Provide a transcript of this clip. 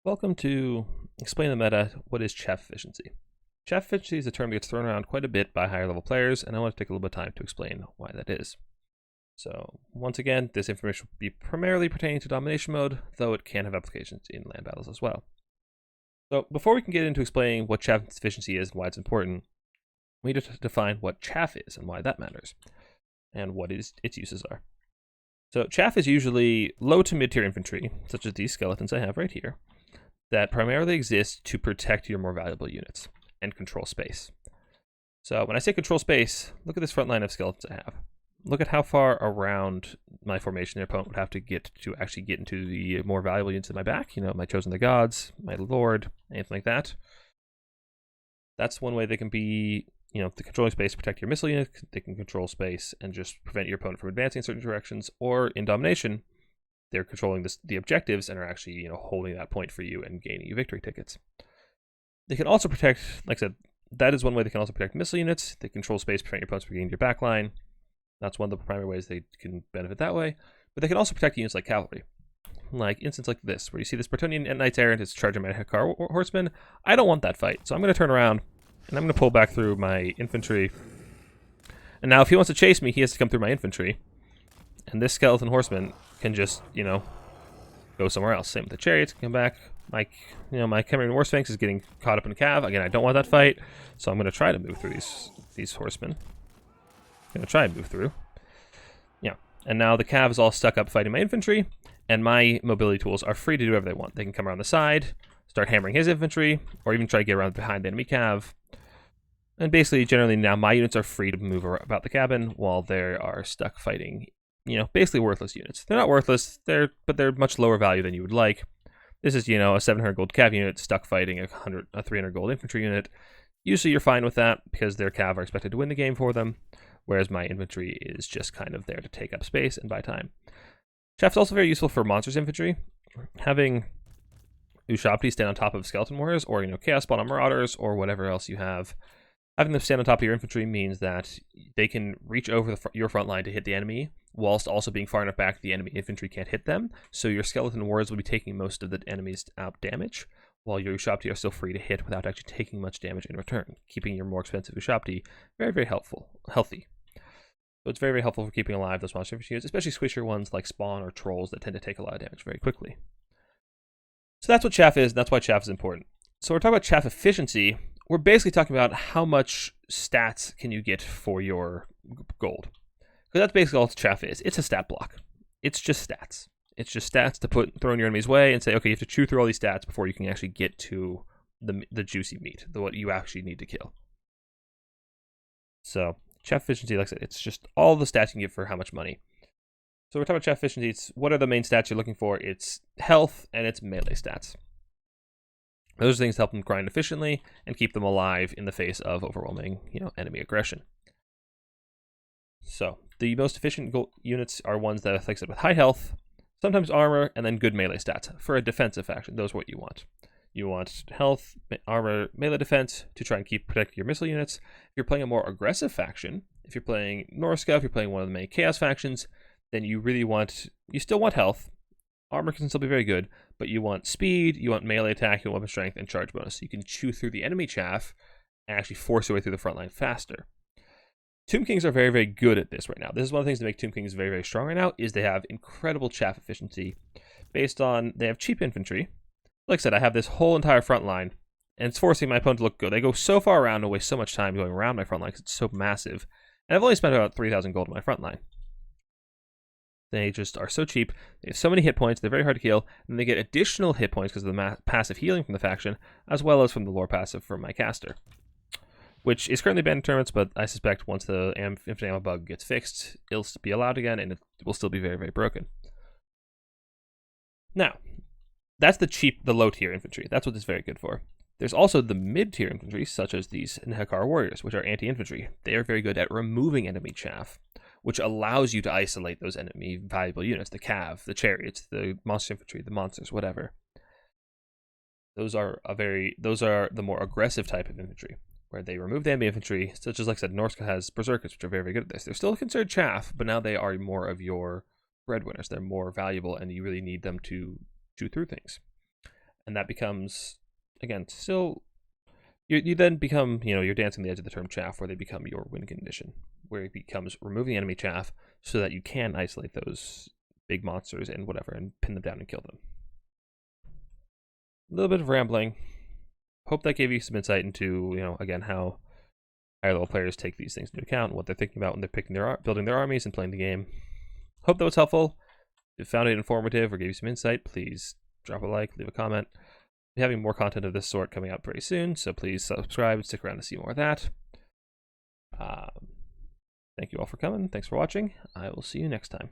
Welcome to Explain the Meta. What is Chaff efficiency? Chaff efficiency is a term that gets thrown around quite a bit by higher level players, and I want to take a little bit of time to explain why that is. So, once again, this information will be primarily pertaining to domination mode, though it can have applications in land battles as well. So, before we can get into explaining what Chaff efficiency is and why it's important, we need to define what Chaff is and why that matters, and what its uses are. So, Chaff is usually low to mid tier infantry, such as these skeletons I have right here, that primarily exist to protect your more valuable units and control space. So when I say control space, look at this front line of skeletons I have. Look at how far around my formation the opponent would have to actually get into the more valuable units in my back. You know, my Chosen of the Gods, my Lord, anything like that. That's one way they can be, the controlling space, protect your missile unit. They can control space and just prevent your opponent from advancing in certain directions. Or in domination, they're controlling the objectives and are actually, holding that point for you and gaining you victory tickets. They can also protect, like I said, that is one way they can also protect missile units. They control space, prevent your opponents from gaining your backline. That's one of the primary ways they can benefit that way. But they can also protect units like cavalry. Like instance like this, where you see this Bretonnian Knights Errant is charging my Hekar Horsemen. I don't want that fight, so I'm going to turn around and I'm going to pull back through my infantry. And now if he wants to chase me, he has to come through my infantry. And this skeleton horseman can just, go somewhere else. Same with the chariots, come back. My Cameron War Sphinx is getting caught up in a cav. Again, I don't want that fight, so I'm going to try to move through these horsemen. I'm going to try and move through. Yeah, and now the cav is all stuck up fighting my infantry, and my mobility tools are free to do whatever they want. They can come around the side, start hammering his infantry, or even try to get around behind the enemy cav. And basically, generally now my units are free to move about the cabin while they are stuck fighting basically worthless units. They're not worthless, but they're much lower value than you would like. This is, a 700 gold cav unit stuck fighting a 300 gold infantry unit. Usually you're fine with that because their cav are expected to win the game for them, whereas my infantry is just kind of there to take up space and buy time. Chaff is also very useful for monsters infantry. Having Ushabti stand on top of skeleton warriors, or chaos spawn on marauders, or whatever else you have. Having them stand on top of your infantry means that they can reach over your front line to hit the enemy, whilst also being far enough back the enemy infantry can't hit them. So your skeleton warriors will be taking most of the enemy's damage, while your Ushabti are still free to hit without actually taking much damage in return, keeping your more expensive Ushabti very, very healthy. So it's very, very helpful for keeping alive those monster infantry units, especially squishier ones like Spawn or Trolls that tend to take a lot of damage very quickly. So that's what Chaff is, and that's why Chaff is important. So we're talking about Chaff efficiency. We're basically talking about how much stats can you get for your gold. Because that's basically all Chaff is. It's a stat block. It's just stats. It's just stats to throw in your enemy's way and say, okay, you have to chew through all these stats before you can actually get to the juicy meat, what you actually need to kill. So Chaff efficiency, like I said, it's just all the stats you can get for how much money. So we're talking about Chaff efficiency. What are the main stats you're looking for? It's health and it's melee stats. Those things help them grind efficiently and keep them alive in the face of overwhelming, enemy aggression. So the most efficient units are ones that, like I said, with high health, sometimes armor, and then good melee stats. For a defensive faction, those are what you want. You want health, armor, melee defense to try and protect your missile units. If you're playing a more aggressive faction, if you're playing Norska, if you're playing one of the main chaos factions, then you still want health. Armor can still be very good, but you want speed, you want melee attack, you want weapon strength, and charge bonus. So you can chew through the enemy chaff and actually force your way through the front line faster. Tomb Kings are very, very good at this right now. This is one of the things that make Tomb Kings very, very strong right now, is they have incredible chaff efficiency based on, they have cheap infantry. Like I said, I have this whole entire front line, and it's forcing my opponent to look good. They go so far around and waste so much time going around my front line because it's so massive. And I've only spent about 3,000 gold on my front line. They just are so cheap. They have so many hit points. They're very hard to kill. And they get additional hit points because of the passive healing from the faction, as well as from the lore passive from my caster, which is currently banned in tournaments, but I suspect once the infinite ammo bug gets fixed, it'll be allowed again, and it will still be very, very broken. Now, that's the low-tier infantry. That's what it's very good for. There's also the mid-tier infantry, such as these Hekar warriors, which are anti-infantry. They are very good at removing enemy chaff, which allows you to isolate those enemy valuable units, the cav, the chariots, the monster infantry, the monsters, whatever. Those are the more aggressive type of infantry, where they remove the enemy infantry, such as, like I said, Norska has berserkers, which are very, very good at this. They're still considered chaff, but now they are more of your breadwinners. They're more valuable, and you really need them to chew through things. and that becomes, again, still, you then become, you're dancing the edge of the term chaff, where they become your win condition, where it becomes removing the enemy chaff so that you can isolate those big monsters and whatever and pin them down and kill them. A little bit of rambling. Hope that gave you some insight into, again, how higher level players take these things into account and what they're thinking about when they're building their armies and playing the game. Hope that was helpful. If you found it informative or gave you some insight, please drop a like, leave a comment. We're having more content of this sort coming out very soon, so please subscribe and stick around to see more of that. Thank you all for coming. Thanks for watching. I will see you next time.